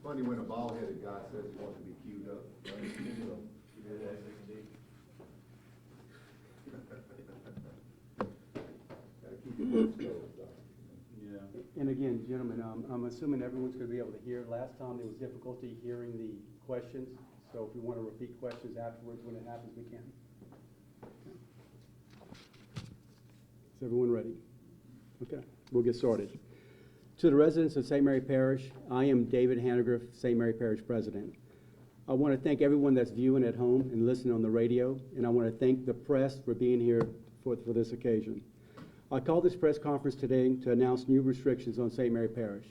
funny when a bald-headed guy says he wants to be queued up, right? So, gotta keep your toes up. Yeah. And again, gentlemen, I'm assuming everyone's going to be able to hear. Last time there was difficulty hearing the questions, so if we want to repeat questions afterwards when it happens, we can. Is everyone ready? Okay, we'll get started. To the residents of St. Mary Parish, I am David Hanegraaff, St. Mary Parish President. I want to thank everyone that's viewing at home and listening on the radio, and I want to thank the press for being here for this occasion. I called this press conference today to announce new restrictions on St. Mary Parish.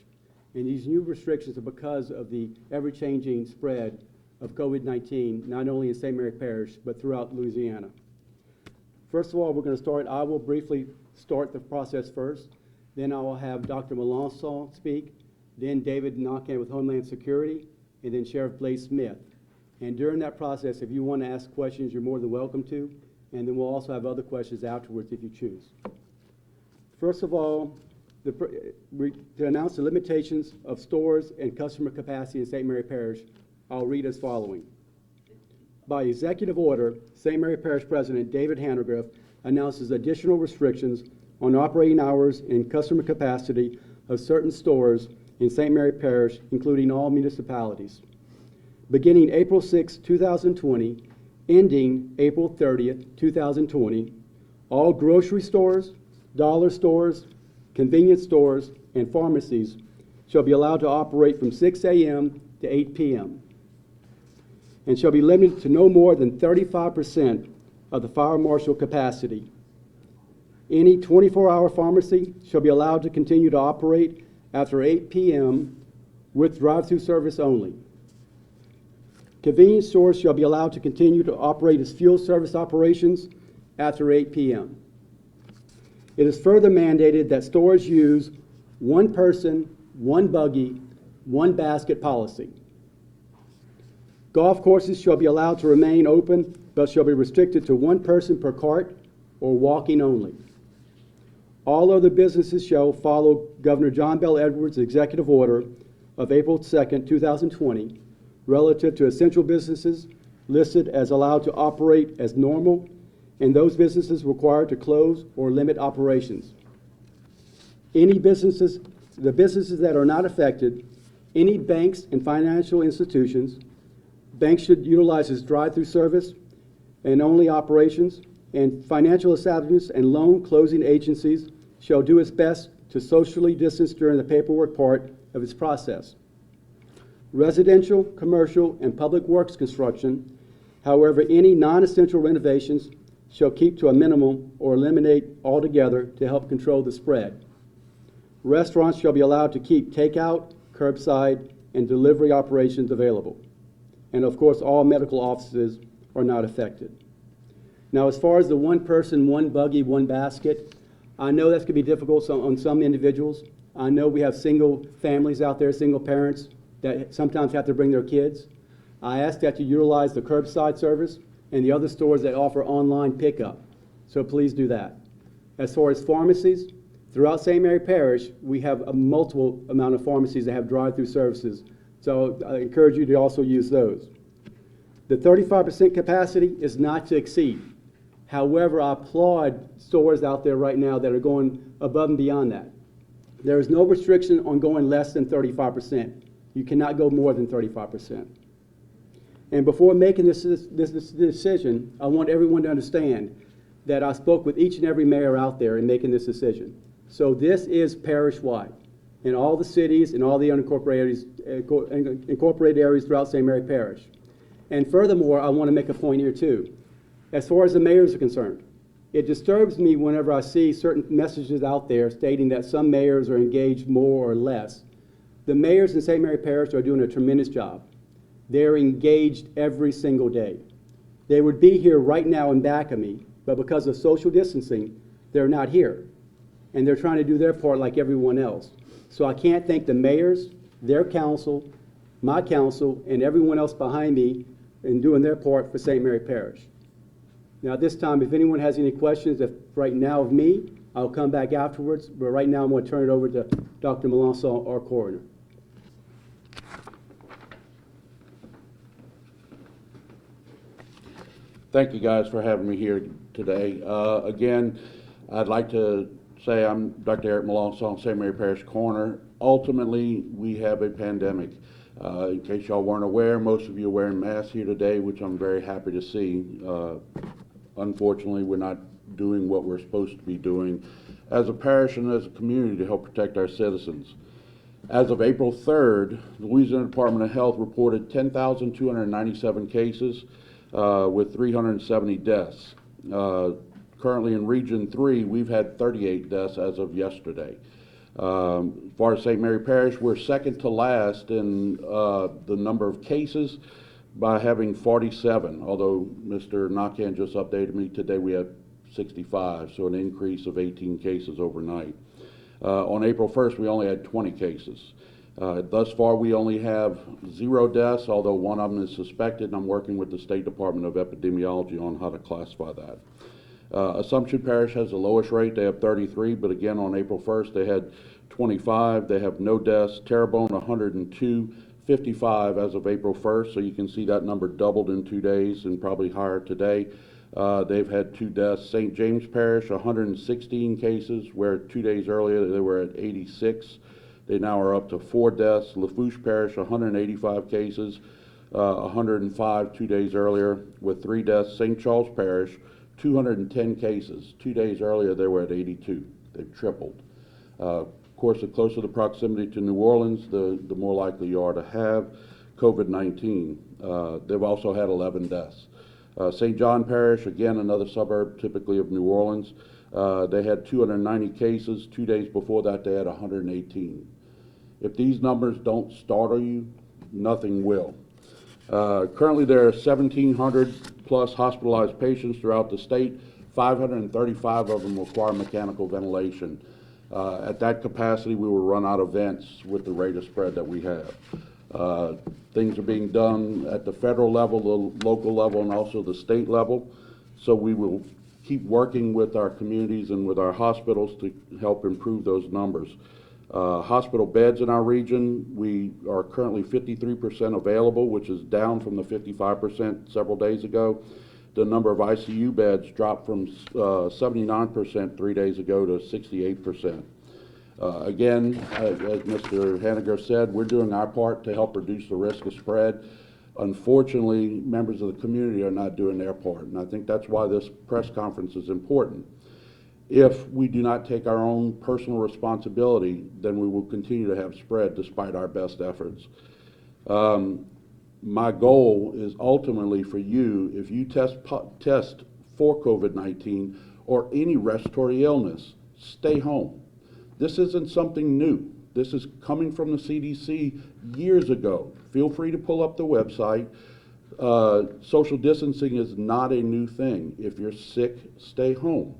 And these new restrictions are because of the ever-changing spread of COVID-19, not only in St. Mary Parish, but throughout Louisiana. First of all, I will briefly start the process first. Then I will have Dr. Melanson speak, then David Nakan with Homeland Security, and then Sheriff Blaze Smith. And during that process, if you want to ask questions, you're more than welcome to. And then we'll also have other questions afterwards if you choose. First of all, to announce the limitations of stores and customer capacity in St. Mary Parish, I'll read as following. By executive order, St. Mary Parish President David Hanegraaff announces additional restrictions on operating hours and customer capacity of certain stores in St. Mary Parish, including all municipalities. Beginning April 6, 2020, ending April 30th, 2020, all grocery stores, dollar stores, convenience stores, and pharmacies shall be allowed to operate from 6 a.m. to 8 p.m. and shall be limited to no more than 35% of the fire marshal capacity. Any 24-hour pharmacy shall be allowed to continue to operate after 8 p.m. with drive-through service only. Convenience stores shall be allowed to continue to operate as fuel service operations after 8 p.m. It is further mandated that stores use one person, one buggy, one basket policy. Golf courses shall be allowed to remain open, but shall be restricted to one person per cart or walking only. All other businesses shall follow Governor John Bel Edwards' executive order of April 2nd, 2020, relative to essential businesses listed as allowed to operate as normal, and those businesses required to close or limit operations. The businesses that are not affected, any banks and financial institutions, banks should utilize this drive-through service and only operations, and financial establishments and loan closing agencies shall do its best to socially distance during the paperwork part of its process. Residential, commercial, and public works construction, however, any non-essential renovations shall keep to a minimum or eliminate altogether to help control the spread. Restaurants shall be allowed to keep takeout, curbside, and delivery operations available. And of course, all medical offices are not affected. Now, as far as the one person, one buggy, one basket, I know that's going to be difficult on some individuals. I know we have single families out there, single parents, that sometimes have to bring their kids. I ask that you utilize the curbside service and the other stores that offer online pickup. So please do that. As far as pharmacies, throughout St. Mary Parish, we have a multiple amount of pharmacies that have drive-through services. So I encourage you to also use those. The 35% capacity is not to exceed. However, I applaud stores out there right now that are going above and beyond that. There is no restriction on going less than 35%. You cannot go more than 35%. And before making this decision, I want everyone to understand that I spoke with each and every mayor out there in making this decision. So this is parish-wide in all the cities and all the incorporated areas throughout St. Mary Parish. And furthermore, I want to make a point here too. As far as the mayors are concerned, it disturbs me whenever I see certain messages out there stating that some mayors are engaged more or less. The mayors in St. Mary Parish are doing a tremendous job. They're engaged every single day. They would be here right now in back of me, but because of social distancing, they're not here. And they're trying to do their part like everyone else. So I can't thank the mayors, their council, my council, and everyone else behind me in doing their part for St. Mary Parish. Now at this time, if anyone has any questions right now of me, I'll come back afterwards, but right now I'm going to turn it over to Dr. Melanson, our coroner. Thank you guys for having me here today. Again, I'd like to say I'm Dr. Eric Malonsong, St. Mary Parish Coroner. Ultimately, we have a pandemic. In case y'all weren't aware, most of you are wearing masks here today, which I'm very happy to see. Unfortunately, we're not doing what we're supposed to be doing as a parish and as a community to help protect our citizens. As of April 3rd, the Louisiana Department of Health reported 10,297 cases with 370 deaths. Currently in Region 3, we've had 38 deaths as of yesterday. As far as St. Mary Parish, we're second to last in the number of cases by having 47, although Mr. Nakan just updated me today we have 65, so an increase of 18 cases overnight. On April 1st, we only had 20 cases. Thus far, we only have 0 deaths, although one of them is suspected, and I'm working with the State Department of Epidemiology on how to classify that. Assumption Parish has the lowest rate. They have 33, but again, on April 1st, they had 25. They have no deaths. Terrebonne, 102, 55 as of April 1st, so you can see that number doubled in 2 days and probably higher today. They've had 2 deaths. St. James Parish, 116 cases, where 2 days earlier they were at 86. They now are up to 4 deaths. Lafourche Parish, 185 cases, 105 2 days earlier with 3 deaths. St. Charles Parish, 210 cases. 2 days earlier they were at 82. They've tripled. Of course, the closer the proximity to New Orleans, the more likely you are to have COVID-19. They've also had 11 deaths. St. John Parish, again, another suburb typically of New Orleans, they had 290 cases. 2 days before that, they had 118. If these numbers don't startle you, nothing will. Currently, there are 1,700 plus hospitalized patients throughout the state. 535 of them require mechanical ventilation. At that capacity, we will run out of vents with the rate of spread that we have. Things are being done at the federal level, the local level, and also the state level. So we will keep working with our communities and with our hospitals to help improve those numbers. Hospital beds in our region, we are currently 53% available, which is down from the 55% several days ago. The number of ICU beds dropped from 79% 3 days ago to 68%. Again, as Mr. Henniger said, we're doing our part to help reduce the risk of spread. Unfortunately, members of the community are not doing their part, and I think that's why this press conference is important. If we do not take our own personal responsibility, then we will continue to have spread despite our best efforts. My goal is ultimately for you, if you test for COVID-19 or any respiratory illness, stay home. This isn't something new. This is coming from the CDC years ago. Feel free to pull up the website. Social distancing is not a new thing. If you're sick, stay home.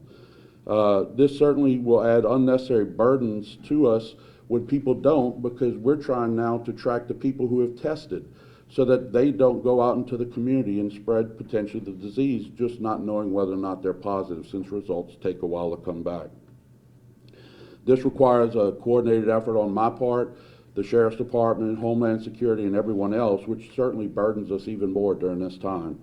This certainly will add unnecessary burdens to us when people don't, because we're trying now to track the people who have tested so that they don't go out into the community and spread potentially the disease, just not knowing whether or not they're positive, since results take a while to come back. This requires a coordinated effort on my part, the Sheriff's Department, Homeland Security, and everyone else, which certainly burdens us even more during this time.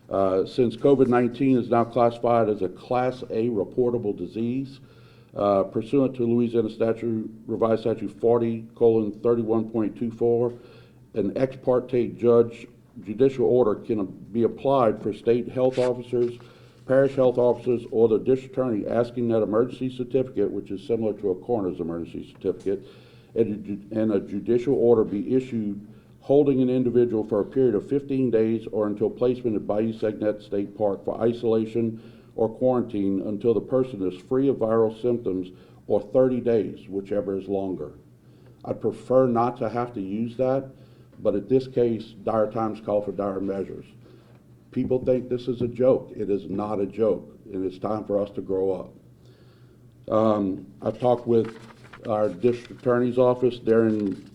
Since COVID-19 is now classified as a Class A reportable disease, pursuant to Louisiana Statute, Revised Statute 40:31.24, an ex parte judicial order can be applied for state health officers, parish health officers, or the district attorney asking that emergency certificate, which is similar to a coroner's emergency certificate, and a judicial order be issued holding an individual for a period of 15 days or until placement at Bayou Segnet State Park for isolation or quarantine until the person is free of viral symptoms, or 30 days, whichever is longer. I'd prefer not to have to use that, but in this case, dire times call for dire measures. People think this is a joke. It is not a joke, and it's time for us to grow up. I've talked with our district attorney's office. They're in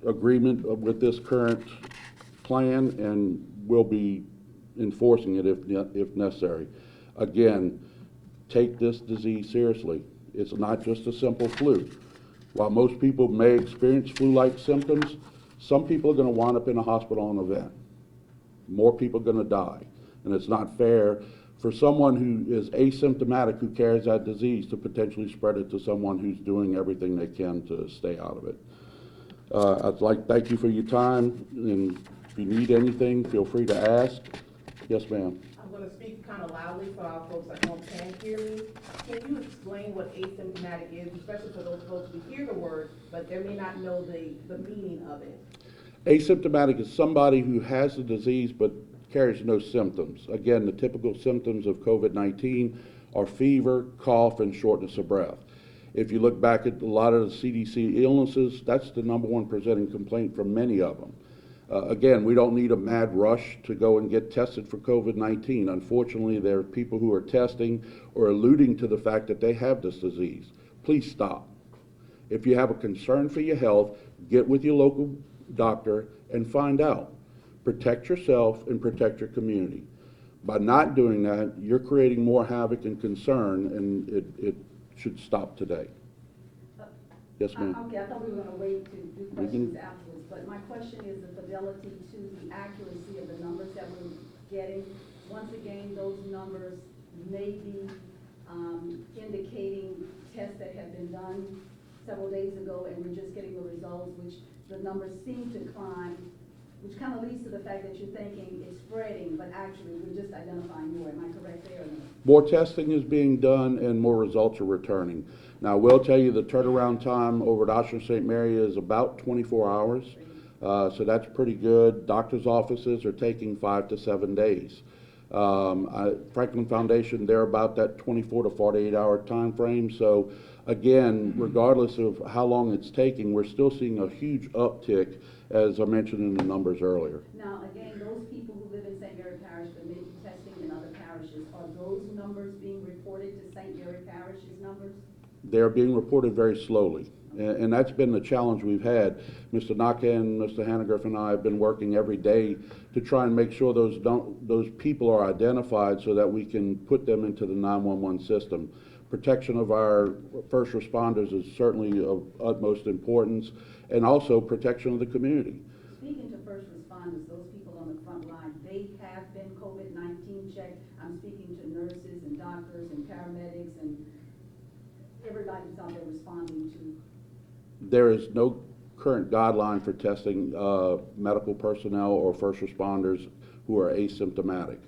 agreement with this current plan, and will be enforcing it if necessary. Again, take this disease seriously. It's not just a simple flu. While most people may experience flu-like symptoms, some people are going to wind up in a hospital on a vent. more people are gonna die. And it's not fair for someone who is asymptomatic, who carries that disease, to potentially spread it to someone who's doing everything they can to stay out of it. I'd like to thank you for your time, and if you need anything, feel free to ask. Yes, ma'am. I'm gonna speak kind of loudly so our folks at home can hear me. Can you explain what asymptomatic is, especially for those folks who hear the word, but they may not know the meaning of it? Asymptomatic is somebody who has the disease but carries no symptoms. Again, the typical symptoms of COVID-19 are fever, cough, and shortness of breath. If you look back at a lot of the CDC illnesses, that's the #1 presenting complaint from many of them. Again, we don't need a mad rush to go and get tested for COVID-19. Unfortunately, there are people who are testing or alluding to the fact that they have this disease. Please stop. If you have a concern for your health, get with your local doctor and find out. Protect yourself and protect your community. By not doing that, you're creating more havoc and concern, and it should stop today. Yes, ma'am. Okay, I thought we were gonna wait to do can- questions afterwards, but my question is the fidelity to the accuracy of the numbers that we're getting. Once again, those numbers may be indicating tests that have been done several days ago, and we're just getting the results, which the numbers seem to climb, which kind of leads to the fact that you're thinking it's spreading, but actually we're just identifying more. Am I correct there or no? More testing is being done and more results are returning. Now, I will tell you the turnaround time over at Oshner St. Mary is about 24 hours. So that's pretty good. Doctors' offices are taking 5 to 7 days. Franklin Foundation, they're about that 24 to 48 hour time frame. So again, regardless of how long it's taking, we're still seeing a huge uptick, as I mentioned in the numbers earlier. Now, again, those people who live in St. Mary Parish but may be testing in other parishes, are those numbers being reported to St. Mary Parish's numbers? They're being reported very slowly. And that's been the challenge we've had. Mr. Naka and Mr. Hannegriff and I have been working every day to try and make sure those people are identified so that we can put them into the 911 system. Protection of our first responders is certainly of utmost importance, and also protection of the community. Speaking to first responders, those people on the front line, they have been COVID-19 checked. I'm speaking to nurses and doctors and paramedics and everybody's out there responding to. There is no current guideline for testing medical personnel or first responders who are asymptomatic.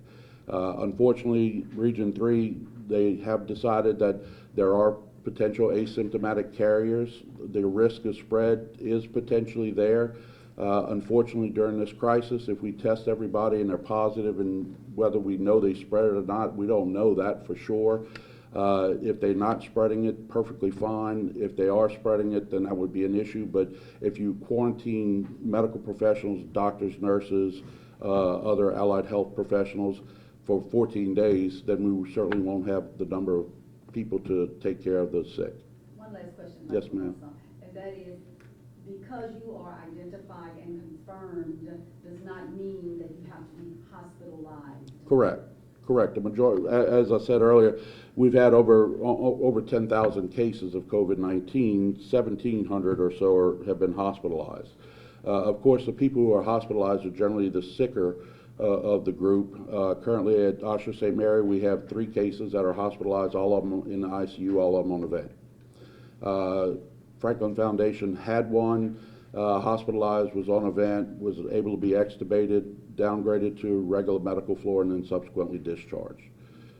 Unfortunately, Region 3, they have decided that there are potential asymptomatic carriers. The risk of spread is potentially there. Unfortunately, during this crisis, if we test everybody and they're positive, and whether we know they spread it or not, we don't know that for sure. If they're not spreading it, perfectly fine. If they are spreading it, then that would be an issue. But if you quarantine medical professionals, doctors, nurses, other allied health professionals for 14 days, then we certainly won't have the number of people to take care of the sick. One last question. Yes, Dr. ma'am. Wilson, and that is, because you are identified and confirmed, does not mean that you have to be hospitalized. Correct. Correct. The majority, as I said earlier, we've had over 10,000 cases of COVID-19. 1,700 or so have been hospitalized. Of course, the people who are hospitalized are generally the sicker of the group. Currently at Oshner St. Mary, we have 3 cases that are hospitalized, all of them in the ICU, all of them on the vent. Franklin Foundation had one hospitalized, was on a vent, was able to be extubated, downgraded to regular medical floor, and then subsequently discharged.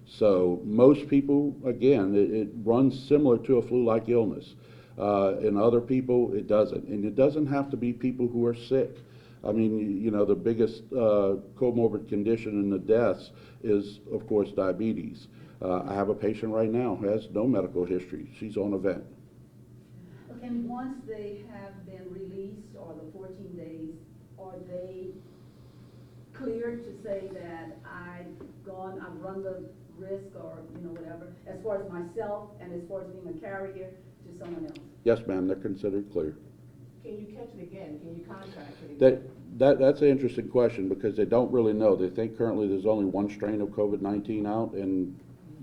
So most people, again, it runs similar to a flu-like illness. In other people, it doesn't. And it doesn't have to be people who are sick. I mean, you know, the biggest comorbid condition in the deaths is, of course, diabetes. I have a patient right now who has no medical history. She's on a vent. And once they have been released, or the 14 days, are they cleared to say that I've run the risk, or, you know, whatever, as far as myself and as far as being a carrier to someone else? Yes, ma'am, they're considered clear. Can you catch it again? Can you contract it again? That's an interesting question, because they don't really know. They think currently there's only one strain of COVID-19 out, and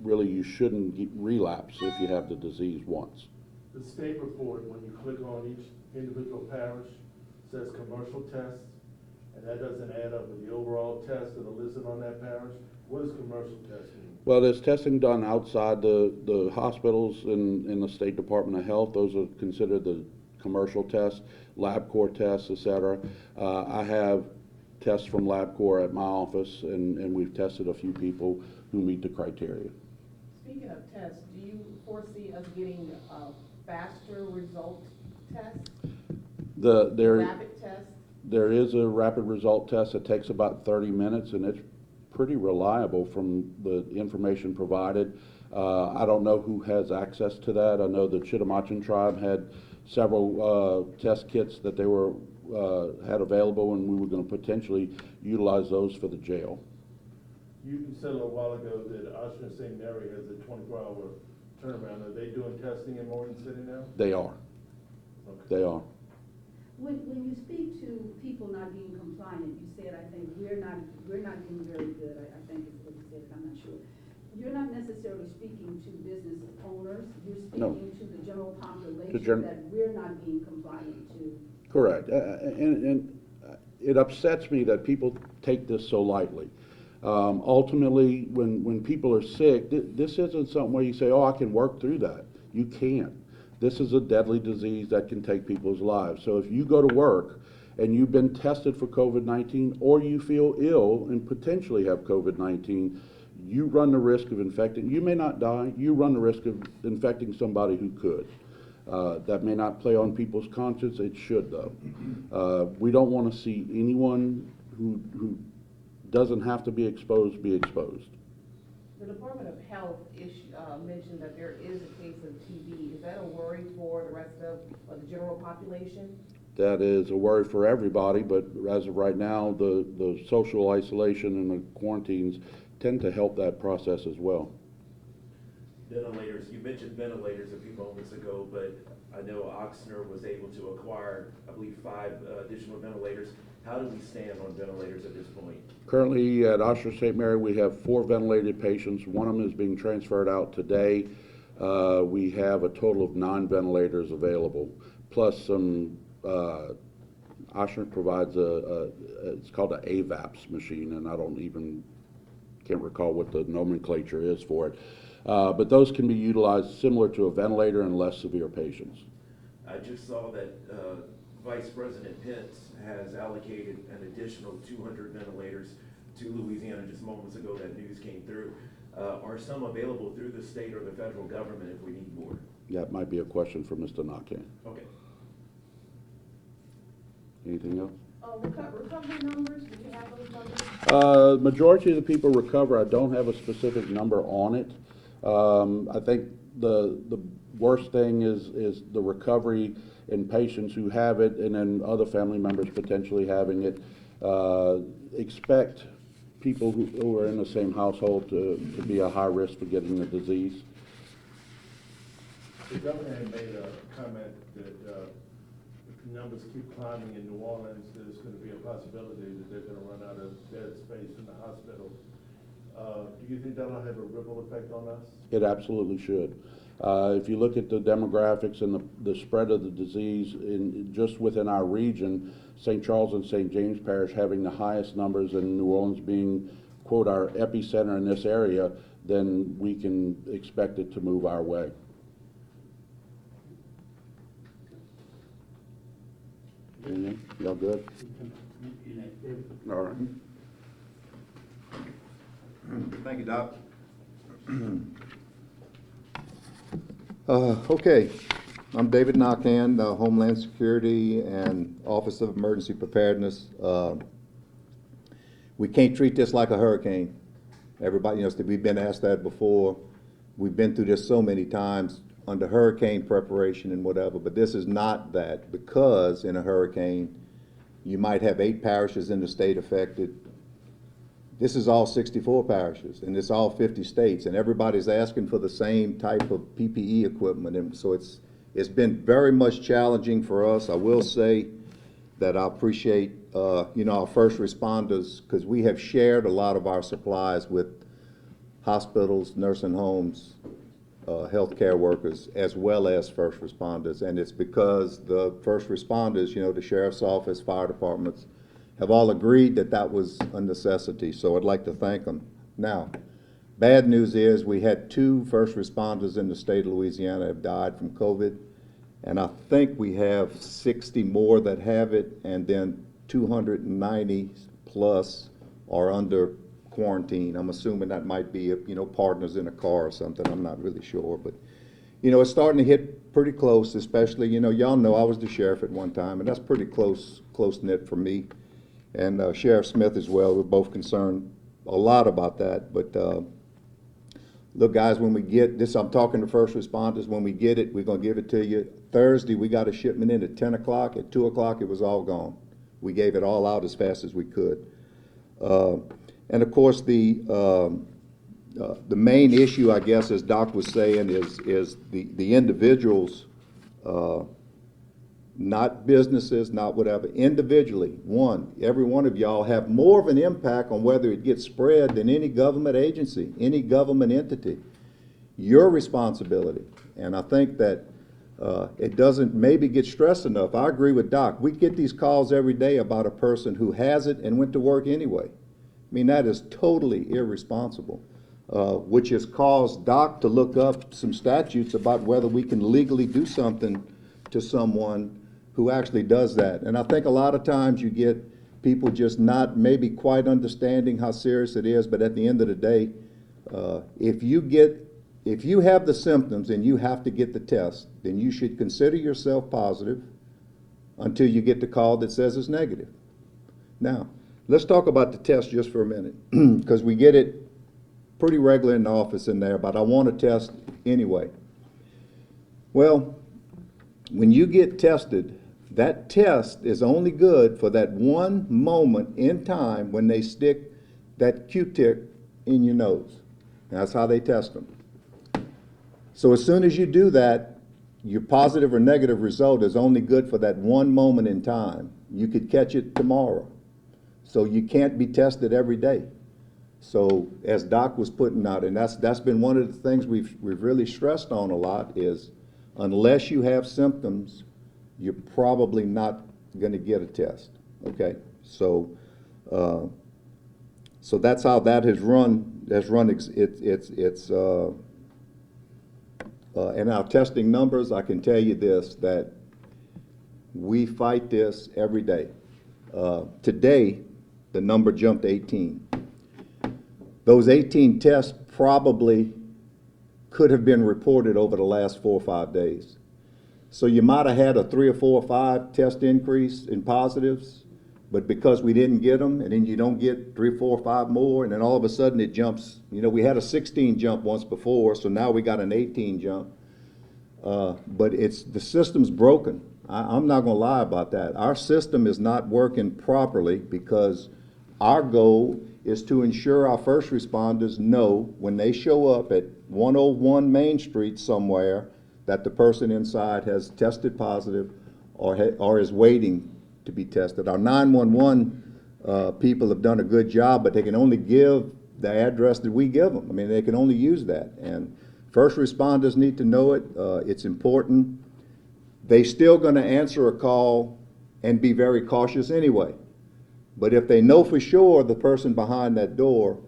really you shouldn't relapse if you have the disease once. The state report, when you click on each individual parish, says commercial tests and that doesn't add up with the overall tests that are listed on that parish. What does commercial testing mean? Well, there's testing done outside the hospitals in the State Department of Health. Those are considered the commercial tests, LabCorp tests, et cetera. I have tests from LabCorp at my office, and we've tested a few people who meet the criteria. Speaking of tests, do you foresee us getting a faster result test, rapid test? There is a rapid result test that takes about 30 minutes, and it's pretty reliable from the information provided. I don't know who has access to that. I know the Chitamachan tribe had several test kits that they were had available, and we were going to potentially utilize those for the jail. You said a little while ago that Oshner St. Mary has a 24-hour turnaround. Are they doing testing in Morgan City now? They are. Okay. They are. When you speak to people not being compliant, you said, I think, we're not being very good, I think is what you said, I'm not sure. You're not necessarily speaking to business owners, you're No. speaking to the general population The that we're not being compliant to. Correct. And it upsets me that people take this so lightly. Ultimately, when people are sick, this isn't something where you say, oh, I can work through that. You can't. This is a deadly disease that can take people's lives. So if you go to work and you've been tested for COVID-19, or you feel ill and potentially have COVID-19, you run the risk of infecting. You may not die. You run the risk of infecting somebody who could. That may not play on people's conscience. It should, though. We don't want to see anyone who doesn't have to be exposed be exposed. The Department of Health mentioned that there is a case of TB. Is that a worry for the rest of the general population? That is a worry for everybody, but as of right now, the social isolation and the quarantines tend to help that process as well. Ventilators, you mentioned ventilators a few moments ago, but I know Oxnard was able to acquire, I believe, 5 additional ventilators. How do we stand on ventilators at this point? Currently at Oshner St. Mary, we have 4 ventilated patients. One of them is being transferred out today. We have a total of 9 ventilators available, plus some, Oshner provides it's called an AVAPS machine, and I can't recall what the nomenclature is for it. But those can be utilized similar to a ventilator in less severe patients. I just saw that Vice President Pence has allocated an additional 200 ventilators to Louisiana just moments ago. That news came through. Are some available through the state or the federal government if we need more? That might be a question for Mr. Nakan. Okay. Anything else? Recovery numbers, do you have those numbers? Majority of the people recover. I don't have a specific number on it. I think the worst thing is the recovery in patients who have it, and then other family members potentially having it. Expect people who are in the same household to be a high risk for getting the disease. The governor had made a comment that if the numbers keep climbing in New Orleans, there's going to be a possibility that they're going to run out of bed space in the hospital. Do you think that'll have a ripple effect on us? It absolutely should. If you look at the demographics and the spread of the disease just within our region, St. Charles and St. James Parish having the highest numbers and New Orleans being, quote, our epicenter in this area, then we can expect it to move our way. Y'all good? All right. Thank you, Doc. Okay, I'm David Nakhan, Homeland Security and Office of Emergency Preparedness. We can't treat this like a hurricane. Everybody knows that we've been asked that before. We've been through this so many times under hurricane preparation and whatever, but this is not that, because in a hurricane, you might have 8 parishes in the state affected. This is all 64 parishes, and it's all 50 states, and everybody's asking for the same type of PPE equipment, and so it's been very much challenging for us. I will say that I appreciate our first responders, because we have shared a lot of our supplies with hospitals, nursing homes, healthcare workers, as well as first responders, and it's because the first responders, the sheriff's office, fire departments, have all agreed that that was a necessity, so I'd like to thank them. Now, bad news is we had 2 first responders in the state of Louisiana have died from COVID, and I think we have 60 more that have it, and then 290 plus are under quarantine. I'm assuming that might be, partners in a car or something. I'm not really sure, but, it's starting to hit pretty close, especially, y'all know I was the sheriff at one time, and that's pretty close-knit for me. And Sheriff Smith as well. We're both concerned a lot about that, but look, guys, when we get this, I'm talking to first responders, when we get it, we're going to give it to you. Thursday, we got a shipment in at 10 o'clock. At 2 o'clock, it was all gone. We gave it all out as fast as we could. And of course, the main issue, I guess, as Doc was saying, is the individuals, not businesses, not whatever, individually, every one of y'all have more of an impact on whether it gets spread than any government agency, any government entity. Your responsibility. And I think that it doesn't maybe get stressed enough. I agree with Doc. We get these calls every day about a person who has it and went to work anyway. I mean, that is totally irresponsible, which has caused Doc to look up some statutes about whether we can legally do something to someone who actually does that. And I think a lot of times you get people just not maybe quite understanding how serious it is, but at the end of the day, if you have the symptoms and you have to get the test, then you should consider yourself positive until you get the call that says it's negative. Now, let's talk about the test just for a minute, because we get it pretty regular in the office in there, but I want to test anyway. Well, when you get tested, that test is only good for that one moment in time when they stick that Q-tip in your nose. That's how they test them. So as soon as you do that, your positive or negative result is only good for that one moment in time. You could catch it tomorrow. So you can't be tested every day. So as Doc was putting out, and that's been one of the things we've really stressed on a lot is unless you have symptoms, you're probably not going to get a test. Okay, so so that's how that has run. And our testing numbers, I can tell you this, that we fight this every day. Today, the number jumped 18. Those 18 tests probably could have been reported over the last 4 or 5 days. So you might have had a 3 or 4 or 5 test increase in positives, but because we didn't get them, and then you don't get 3, 4, 5 more, and then all of a sudden it jumps. We had a 16 jump once before, so now we got an 18 jump. But the system's broken. I'm not going to lie about that. Our system is not working properly because our goal is to ensure our first responders know when they show up at 101 Main Street somewhere that the person inside has tested positive or is waiting to be tested. Our 911 people have done a good job, but they can only give the address that we give them. I mean, they can only use that. And first responders need to know it. It's important. They're still going to answer a call and be very cautious anyway. But if they know for sure the person behind that door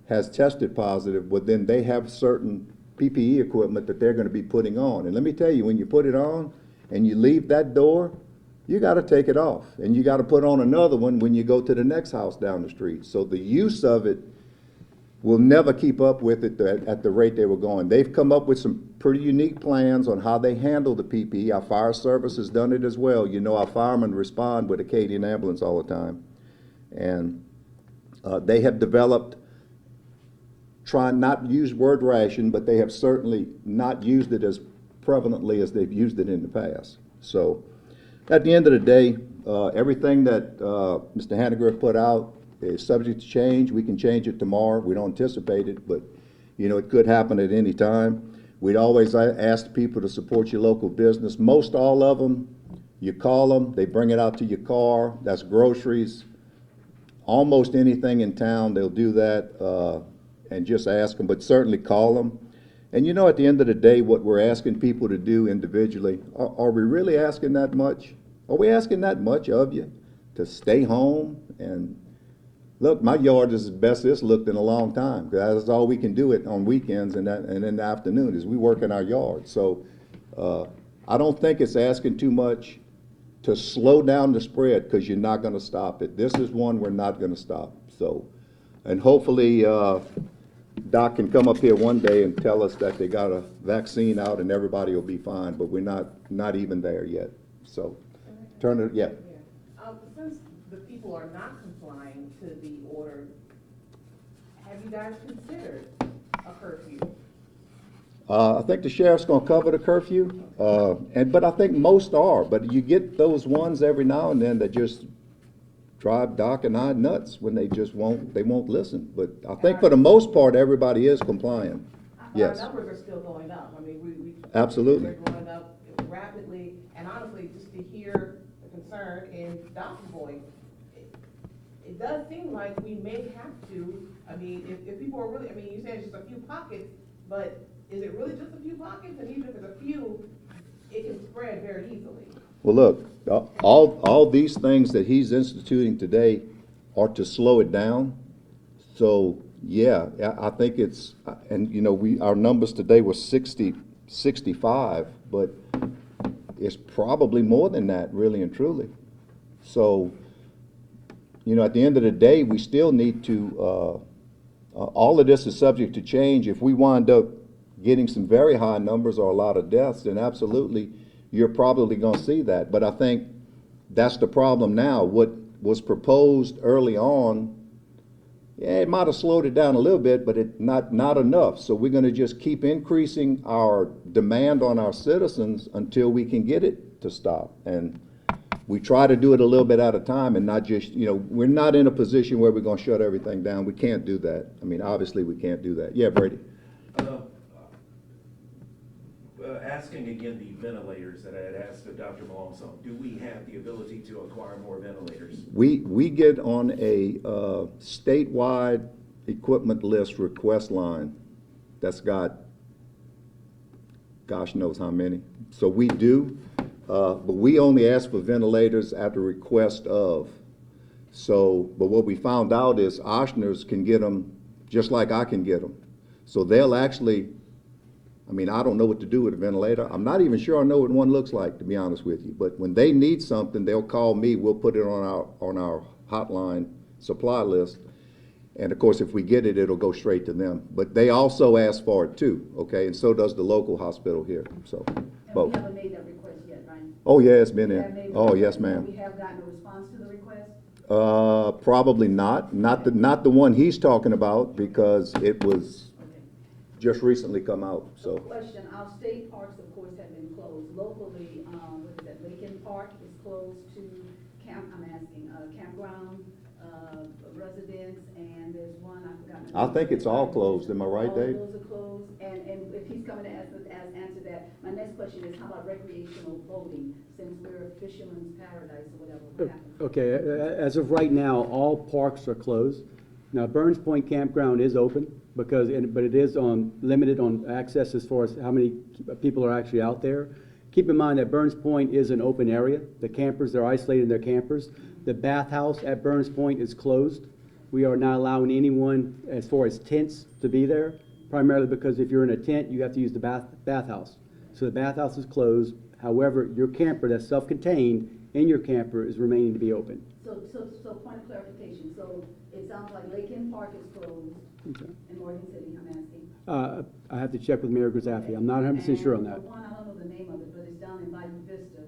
has tested positive, well, then they have certain PPE equipment that they're going to be putting on. And let me tell you, when you put it on and you leave that door, you got to take it off. And you got to put on another one when you go to the next house down the street. So the use of it will never keep up with it at the rate they were going. They've come up with some pretty unique plans on how they handle the PPE. Our fire service has done it as well. Our firemen respond with Acadian Ambulance all the time. And they have developed, trying not to use word ration, but they have certainly not used it as prevalently as they've used it in the past. So at the end of the day, everything that Mr. Hanniger put out is subject to change. We can change it tomorrow. We don't anticipate it, but it could happen at any time. We'd always ask people to support your local business. Most all of them, you call them, they bring it out to your car. That's groceries. Almost anything in town, they'll do that and just ask them, but certainly call them. And at the end of the day, what we're asking people to do individually, are we really asking that much? Are we asking that much of you? to stay home and, look, my yard is the best it's looked in a long time. 'Cause that's all we can do it on weekends and in the afternoon is we work in our yard. So, I don't think it's asking too much to slow down the spread, because you're not gonna stop it. This is one we're not gonna stop, so. And hopefully, Doc can come up here one day and tell us that they got a vaccine out and everybody will be fine, but we're not even there yet, so. Turn it, yeah. Since the people are not complying to the order, have you guys considered a curfew? I think the sheriff's gonna cover the curfew, but I think most are, but you get those ones every now and then that just drive Doc and I nuts when they won't listen. But I think for the most part, everybody is complying. Yes. Our numbers are still going up. I mean, we. Absolutely. They're going up rapidly, and honestly, just to hear the concern in Doc's voice, it does seem like we may have to, I mean, if people are really, I mean, you said it's just a few pockets, but is it really just a few pockets? And even if it's a few, it can spread very easily. Well, look, all these things that he's instituting today are to slow it down. So, yeah, I think it's, and you know, our numbers today were 65, but it's probably more than that, really and truly. So, you know, at the end of the day, we still need to, all of this is subject to change. If we wind up getting some very high numbers or a lot of deaths, then absolutely, you're probably going to see that. But I think that's the problem now. What was proposed early on, yeah, it might have slowed it down a little bit, but not enough. So we're going to just keep increasing our demand on our citizens until we can get it to stop. And we try to do it a little bit at a time and not just, you know, we're not in a position where we're going to shut everything down. We can't do that. I mean, obviously we can't do that. Yeah, Brady. Asking again the ventilators that I had asked of Dr. Malonzo, do we have the ability to acquire more ventilators? We get on a statewide equipment list request line that's got gosh knows how many. So we do, but we only ask for ventilators at the request of. So, but what we found out is Ochsner's can get them just like I can get them. So they'll actually, I mean, I don't know what to do with a ventilator. I'm not even sure I know what one looks like, to be honest with you. But when they need something, they'll call me. We'll put it on our hotline supply list. And of course, if we get it, it'll go straight to them. But they also ask for it too, okay? And so does the local hospital here, so And both. we haven't made that request yet, right? Oh, yeah, it's been We have in. made the Oh, request, yes, and ma'am. we have gotten a response to the request? Probably not. Not the one he's talking about, because it was Okay. just recently come out, so. Question, our state parks, of course, have been closed. Locally, what is that, Lakin Park is closed to campground, residents, and there's one, I forgot. I think it's all closed. Am I right, Dave? All those are closed, and if he's coming to answer that, my next question is, how about recreational boating, since we're a fisherman's paradise or whatever, what happens? Okay, as of right now, all parks are closed. Now, Burns Point Campground is open but it is limited on access as far as how many people are actually out there. Keep in mind that Burns Point is an open area. The campers, they're isolated in their campers. The bathhouse at Burns Point is closed. We are not allowing anyone, as far as tents, to be there, primarily because if you're in a tent, you have to use the bathhouse. So the bathhouse is closed. However, your camper that's self-contained in your camper is remaining to be open. So point of clarification, so it sounds like Lakin Park is closed Okay. in Morgan City, I'm asking. I have to check with Mayor Grisafi. I'm not 100% sure on that. And the one, I don't know the name of it, but it's down in Bayou Vista.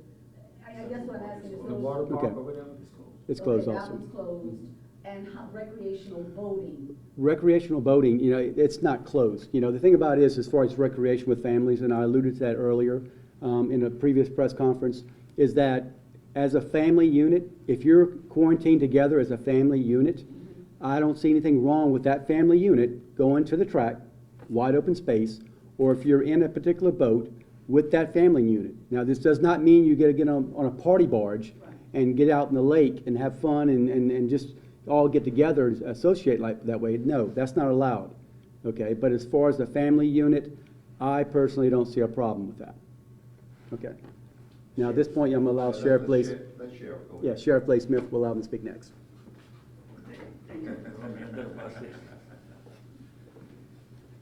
I guess what I'm asking is The those. water park Okay. over there is closed. It's closed Okay, also. that one's closed. And recreational boating. Recreational boating, you know, it's not closed. You know, the thing about it is, as far as recreation with families, and I alluded to that earlier in a previous press conference, is that as a family unit, if you're quarantined together as a family unit, I don't see anything wrong with that family unit going to the track, wide open space, or if you're in a particular boat with that family unit. Now, this does not mean you get on a party barge and get out in the lake and have fun and just all get together and associate like that way. No, that's not allowed. Okay, but as far as the family unit, I personally don't see a problem with that. Okay. Now, at this point, I'm going to allow Sheriff Blaze. Let Sheriff, go ahead. Yeah, Sheriff Blake Smith will allow him to speak next.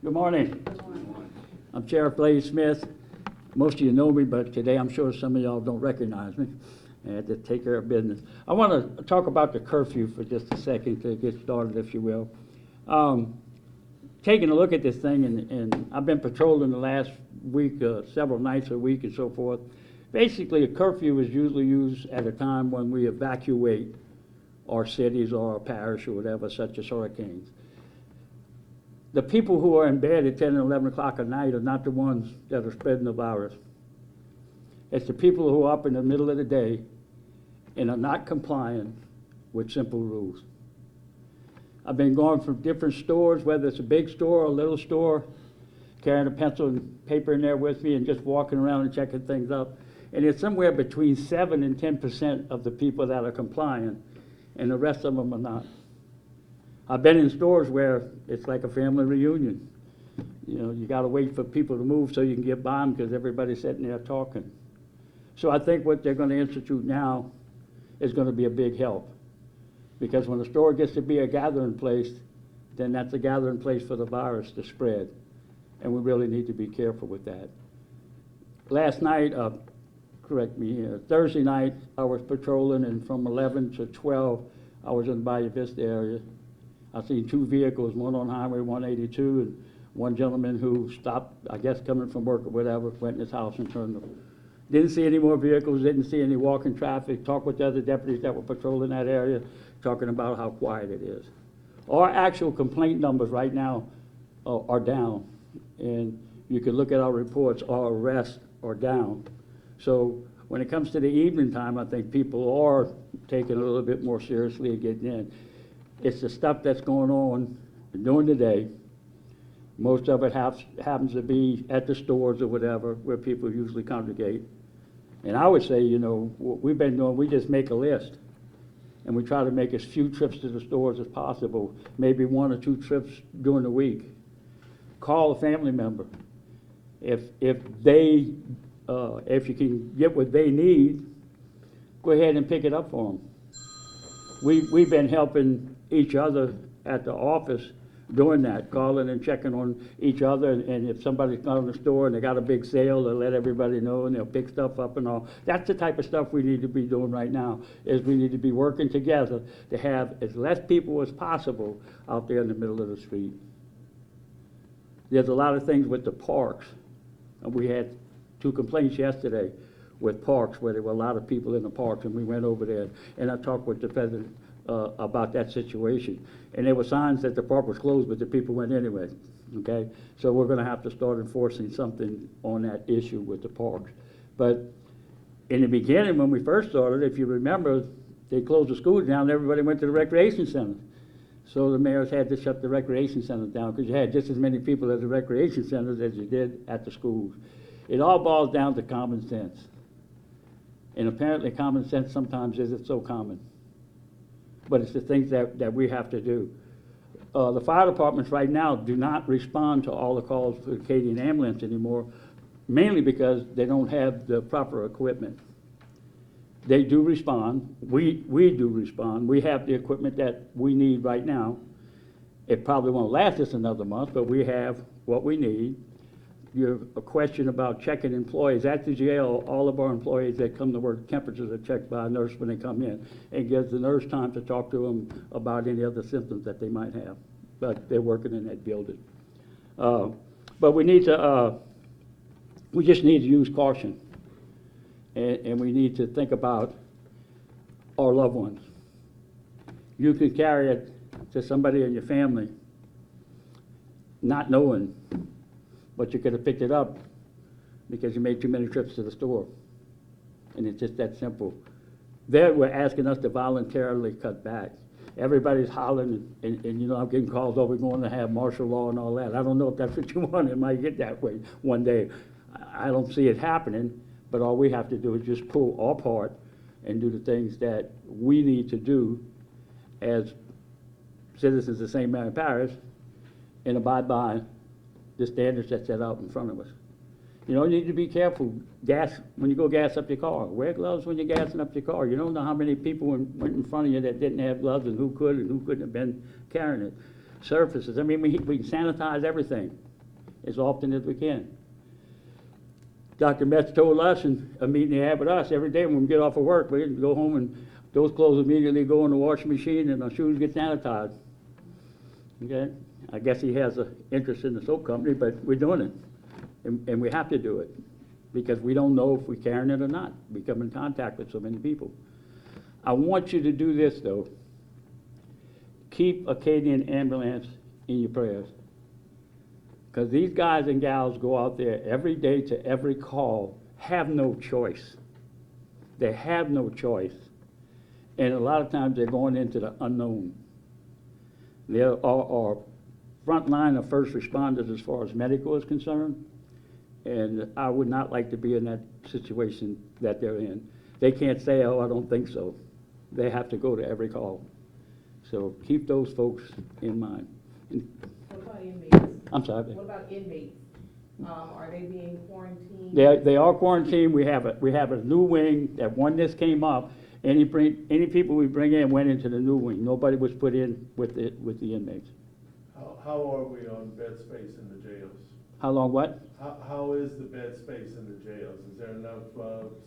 Good morning. I'm Sheriff Blaze Smith. Most of you know me, but today I'm sure some of y'all don't recognize me. I had to take care of business. I want to talk about the curfew for just a second to get started, if you will. Taking a look at this thing, and I've been patrolling the last week, several nights a week and so forth. Basically, a curfew is usually used at a time when we evacuate our cities or our parish or whatever, such as hurricanes. The people who are in bed at 10 and 11 o'clock at night are not the ones that are spreading the virus. It's the people who are up in the middle of the day and are not complying with simple rules. I've been going from different stores, whether it's a big store or a little store, carrying a pencil and paper in there with me and just walking around and checking things up. And it's somewhere between 7 and 10% of the people that are complying, and the rest of them are not. I've been in stores where it's like a family reunion. You know, you gotta wait for people to move so you can get by them because everybody's sitting there talking. So I think what they're gonna institute now is gonna be a big help. Because when a store gets to be a gathering place, then that's a gathering place for the virus to spread. And we really need to be careful with that. Last night, correct me here, Thursday night, I was patrolling, and from 11 to 12, I was in the Bayou Vista area. I seen two vehicles, one on Highway 182, and one gentleman who stopped, I guess coming from work or whatever, went in his house and turned them. Didn't see any more vehicles, didn't see any walking traffic, talked with the other deputies that were patrolling that area, talking about how quiet it is. Our actual complaint numbers right now are down, and you can look at our reports, our arrests are down. So when it comes to the evening time, I think people are taking it a little bit more seriously and getting in. It's the stuff that's going on during the day. Most of it happens to be at the stores or whatever, where people usually congregate. And I would say, you know, what we've been doing, we just make a list. And we try to make as few trips to the stores as possible, maybe 1 or 2 trips during the week. Call a family member. If you can get what they need, go ahead and pick it up for them. We've been helping each other at the office doing that, calling and checking on each other, and if somebody's gone to the store and they got a big sale, they'll let everybody know and they'll pick stuff up and all. That's the type of stuff we need to be doing right now, is we need to be working together to have as less people as possible out there in the middle of the street. There's a lot of things with the parks. And we had 2 complaints yesterday with parks, where there were a lot of people in the parks, and we went over there, and I talked with the president about that situation. And there were signs that the park was closed, but the people went anyway, okay? So we're gonna have to start enforcing something on that issue with the parks. But in the beginning, when we first started, if you remember, they closed the schools down, and everybody went to the recreation center. So the mayors had to shut the recreation centers down, because you had just as many people at the recreation centers as you did at the schools. It all boils down to common sense. And apparently common sense sometimes isn't so common. But it's the things that we have to do. The fire departments right now do not respond to all the calls for the Acadian ambulance anymore, mainly because they don't have the proper equipment. They do respond. We do respond. We have the equipment that we need right now. It probably won't last us another month, but we have what we need. Your question about checking employees. At the jail, all of our employees that come to work, temperatures are checked by a nurse when they come in. It gives the nurse time to talk to them about any other symptoms that they might have. But they're working in that building. But we need to, we just need to use caution. And we need to think about our loved ones. You can carry it to somebody in your family, not knowing, but you could have picked it up because you made too many trips to the store. And it's just that simple. They were asking us to voluntarily cut back. Everybody's hollering, and you know, I'm getting calls, oh, we're going to have martial law and all that. I don't know if that's what you want. It might get that way one day. I don't see it happening, but all we have to do is just pull our part and do the things that we need to do as citizens of St. Mary Parish and abide by the standards that's set out in front of us. You know, you need to be careful, when you go gas up your car. Wear gloves when you're gassing up your car. You don't know how many people went in front of you that didn't have gloves and who could and who couldn't have been carrying it. Surfaces, I mean, we can sanitize everything as often as we can. Dr. Metz told us in a meeting he had with us, every day when we get off of work, we go home and those clothes immediately go in the washing machine and our shoes get sanitized. Okay? I guess he has an interest in the soap company, but we're doing it. And we have to do it because we don't know if we're carrying it or not. We come in contact with so many people. I want you to do this, though. Keep Acadian Ambulance in your prayers. Because these guys and gals go out there every day to every call, have no choice. They have no choice. And a lot of times they're going into the unknown. They are front line of first responders as far as medical is concerned. And I would not like to be in that situation that they're in. They can't say, oh, I don't think so. They have to go to every call. So keep those folks in mind. What about inmates? I'm sorry. What about inmates? Are they being quarantined? They are quarantined. We have a new wing that when this came up, any people we bring in went into the new wing. Nobody was put in with the inmates. How are we on bed space in the jails? How long what? How is the bed space in the jails? Is there enough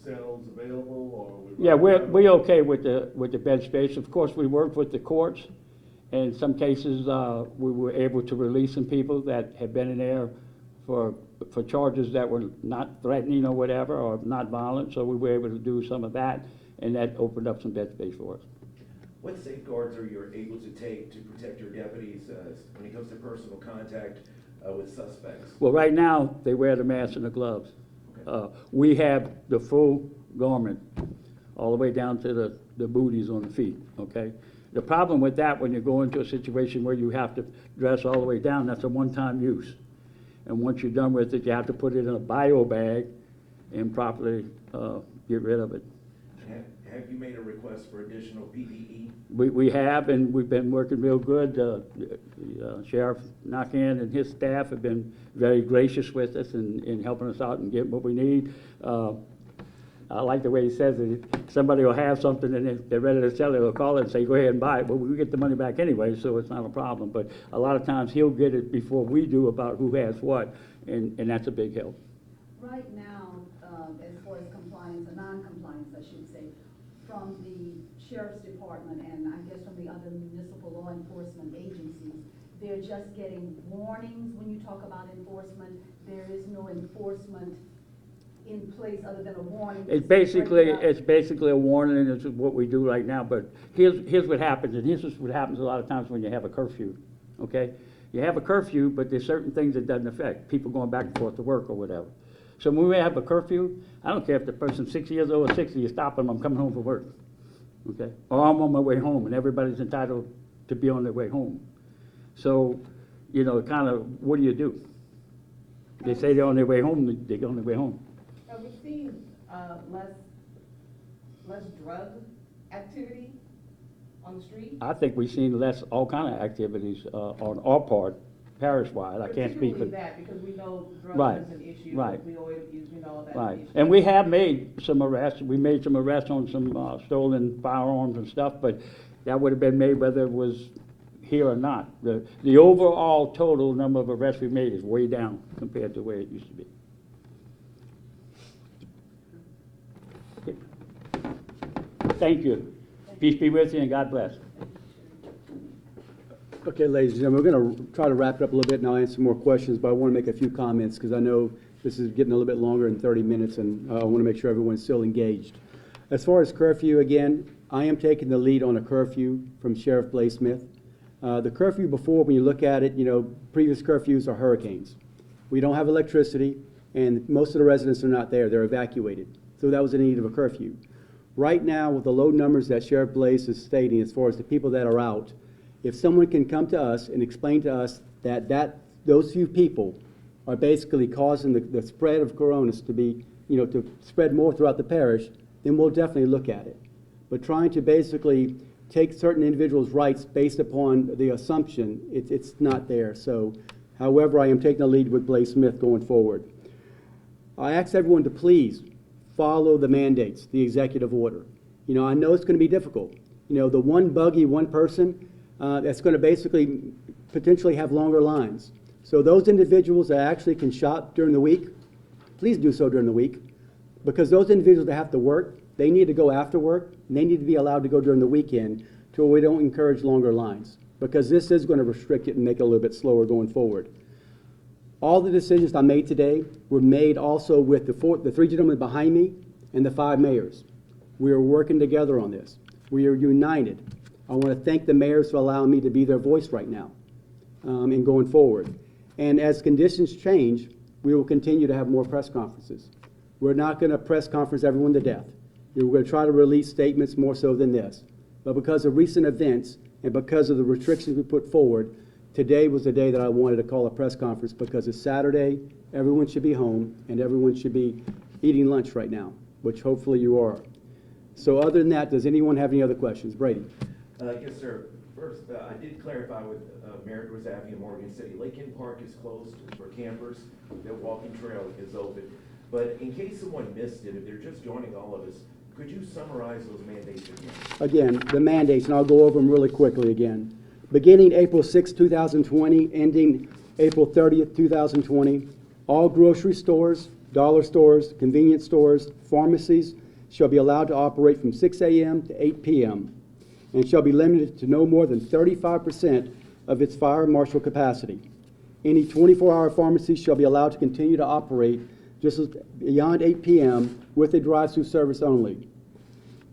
cells available, or? Are we Yeah, running out? we're okay with the bed space. Of course, we work with the courts. And in some cases, we were able to release some people that had been in there for charges that were not threatening or whatever, or not violent. So we were able to do some of that, and that opened up some bed space for us. What safeguards are you able to take to protect your deputies when it comes to personal contact with suspects? Well, right now, they wear the mask and the gloves. Okay. We have the full garment, all the way down to the booties on the feet, okay? The problem with that, when you go into a situation where you have to dress all the way down, that's a one-time use. And once you're done with it, you have to put it in a bio bag and properly get rid of it. Have you made a request for additional PPE? We have, and we've been working real good. Sheriff Nakhan and his staff have been very gracious with us in helping us out and getting what we need. I like the way he says it. Somebody will have something and they're ready to sell it, they'll call it and say, go ahead and buy it. Well, we get the money back anyway, so it's not a problem. But a lot of times he'll get it before we do about who has what, and that's a big help. Right now, as far as compliance, or non-compliance, I should say, from the sheriff's department and I guess from the other municipal law enforcement agencies, they're just getting warnings when you talk about enforcement. There is no enforcement in place other than a warning. It's basically a warning, and it's what we do right now. But here's what happens, and here's what happens a lot of times when you have a curfew. Okay, you have a curfew, but there's certain things that doesn't affect people going back and forth to work or whatever. So when we have a curfew, I don't care if the person's 60 years old or 60, you stop them, I'm coming home from work. Okay, or I'm on my way home, and everybody's entitled to be on their way home. So, you know, kind of, what do you do? They say they're on their way home, they're on their way home. Have we seen less drug activity on the street? I think we've seen less all kind of activities on our part, parish-wide. I can't speak for. Particularly that, because we know Right, drugs is an issue. right. We always, you know, that's Right, an issue. and we have made some arrests. We made some arrests on some stolen firearms and stuff, but that would have been made whether it was here or not. The overall total number of arrests we made is way down compared to where it used to be. Okay. Thank you. Peace be with you and God bless. Okay, ladies and gentlemen, we're going to try to wrap it up a little bit, and I'll answer some more questions, but I want to make a few comments, because I know this is getting a little bit longer than 30 minutes, and I want to make sure everyone's still engaged. As far as curfew, again, I am taking the lead on a curfew from Sheriff Blaze Smith. The curfew before, when you look at it, you know, previous curfews are hurricanes. We don't have electricity, and most of the residents are not there. They're evacuated. So that was in need of a curfew. Right now, with the low numbers that Sheriff Blaze is stating as far as the people that are out, if someone can come to us and explain to us that those few people are basically causing the spread of coronas to be, you know, to spread more throughout the parish, then we'll definitely look at it. But trying to basically take certain individuals' rights based upon the assumption, it's not there. So, however, I am taking the lead with Blaze Smith going forward. I ask everyone to please follow the mandates, the executive order. You know, I know it's going to be difficult. You know, the one buggy, one person, that's going to basically potentially have longer lines. So those individuals that actually can shop during the week, please do so during the week, because those individuals that have to work, they need to go after work, and they need to be allowed to go during the weekend so we don't encourage longer lines, because this is going to restrict it and make it a little bit slower going forward. All the decisions I made today were made also with the three gentlemen behind me and the 5 mayors. We are working together on this. We are united. I want to thank the mayors for allowing me to be their voice right now and going forward. And as conditions change, we will continue to have more press conferences. We're not going to press conference everyone to death. We're going to try to release statements more so than this. But because of recent events and because of the restrictions we put forward, today was the day that I wanted to call a press conference, because it's Saturday, everyone should be home, and everyone should be eating lunch right now, which hopefully you are. So other than that, does anyone have any other questions? Brady? Yes, sir. First, I did clarify with Mayor Grisafi and Morgan City. Lincoln Park is closed for campers. The walking trail is open. But in case someone missed it, if they're just joining all of us, could you summarize those mandates again? Again, the mandates, and I'll go over them really quickly again. Beginning April 6, 2020, ending April 30th, 2020, all grocery stores, dollar stores, convenience stores, pharmacies shall be allowed to operate from 6 a.m. to 8 p.m. and shall be limited to no more than 35% of its fire marshal capacity. Any 24-hour pharmacy shall be allowed to continue to operate just as beyond 8 p.m. with a drive-through service only.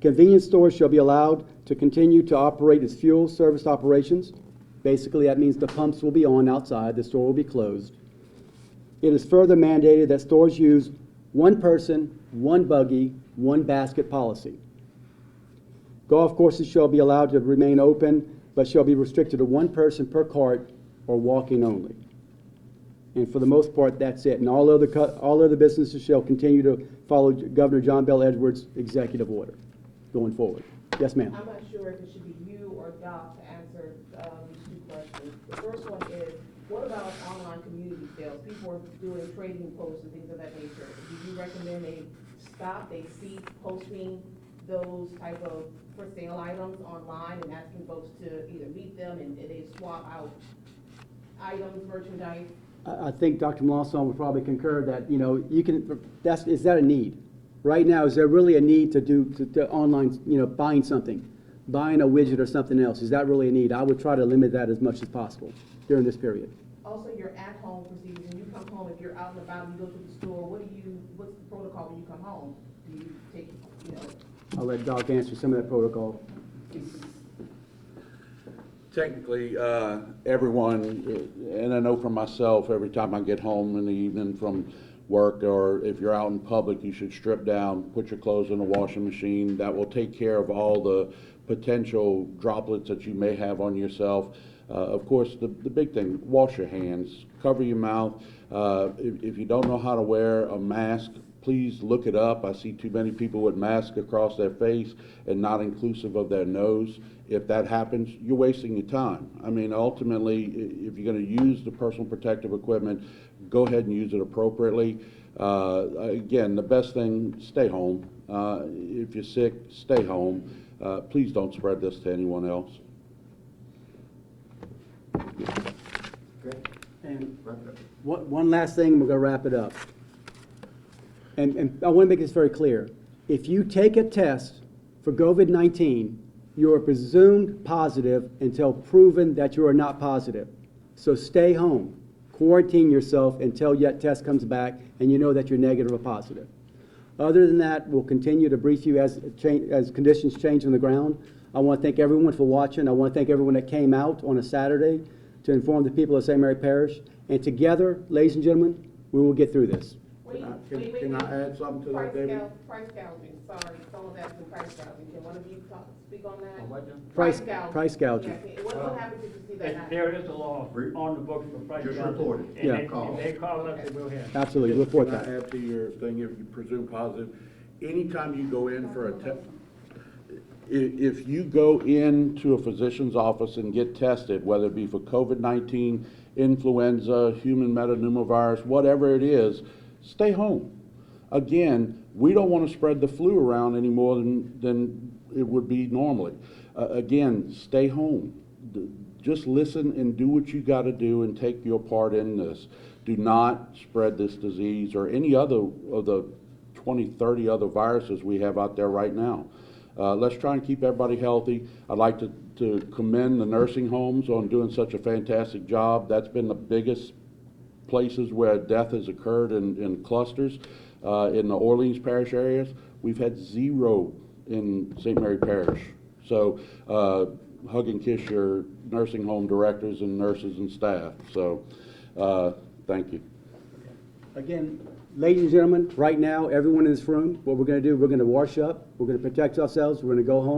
Convenience stores shall be allowed to continue to operate as fuel service operations. Basically, that means the pumps will be on outside, the store will be closed. It is further mandated that stores use one person, one buggy, one basket policy. Golf courses shall be allowed to remain open, but shall be restricted to one person per cart or walking only. And for the most part, that's it. And all other businesses shall continue to follow Governor John Bel Edwards' executive order going forward. Yes, ma'am. I'm not sure if it should be you or Doc to answer these 2 questions. The first one is, what about online community sales? People are doing trading posts and things of that nature. Do you recommend they stop, they cease posting those type of for sale items online and asking folks to either meet them and they swap out items, merchandise? I think Dr. Melanson would probably concur that, you know, you can, is that a need? Right now, is there really a need to do online, you know, buying something, buying a widget or something else? Is that really a need? I would try to limit that as much as possible during this period. Also, your at-home procedures, when you come home, if you're out and about, you go to the store, what's the protocol when you come home? Do you take, you know? I'll let Doc answer some of that protocol. Technically, everyone, and I know for myself, every time I get home in the evening from work, or if you're out in public, you should strip down, put your clothes in the washing machine. That will take care of all the potential droplets that you may have on yourself. Of course, the big thing, wash your hands, cover your mouth. If you don't know how to wear a mask, please look it up. I see too many people with masks across their face and not inclusive of their nose. If that happens, you're wasting your time. I mean, ultimately, if you're going to use the personal protective equipment, go ahead and use it appropriately. Again, the best thing, stay home. If you're sick, stay home. Please don't spread this to anyone else. Okay, And wrap it up. one last thing, we're going to wrap it up. And I want to make this very clear. If you take a test for COVID-19, you are presumed positive until proven that you are not positive. So stay home. Quarantine yourself until that test comes back and you know that you're negative or positive. Other than that, we'll continue to brief you as conditions change on the ground. I want to thank everyone for watching. I want to thank everyone that came out on a Saturday to inform the people of St. Mary Parish. And together, ladies and gentlemen, we will get through this. Can I add something to that, David? Price gouging, sorry, someone's asking price gouging. Can one of you speak on that? Price gouging. gouging. Yeah, what happens if you see that happen? There is a law on the books for price Just gouging. report it. And Yeah. if they call us, they will have. Absolutely, report Can I that. add to your thing, if you presume positive? Anytime you go in for a test, if you go into a physician's office and get tested, whether it be for COVID-19, influenza, human metapneumovirus, whatever it is, stay home. Again, we don't want to spread the flu around any more than it would be normally. Again, stay home. Just listen and do what you got to do and take your part in this. Do not spread this disease or any other of the 20, 30 other viruses we have out there right now. Let's try and keep everybody healthy. I'd like to commend the nursing homes on doing such a fantastic job. That's been the biggest places where death has occurred in clusters. In the Orleans Parish areas, we've had 0 in St. Mary Parish. So hug and kiss your nursing home directors and nurses and staff. So thank you. Again, ladies and gentlemen, right now, everyone in this room, what we're going to do, we're going to wash up, we're going to protect ourselves, we're going to go home.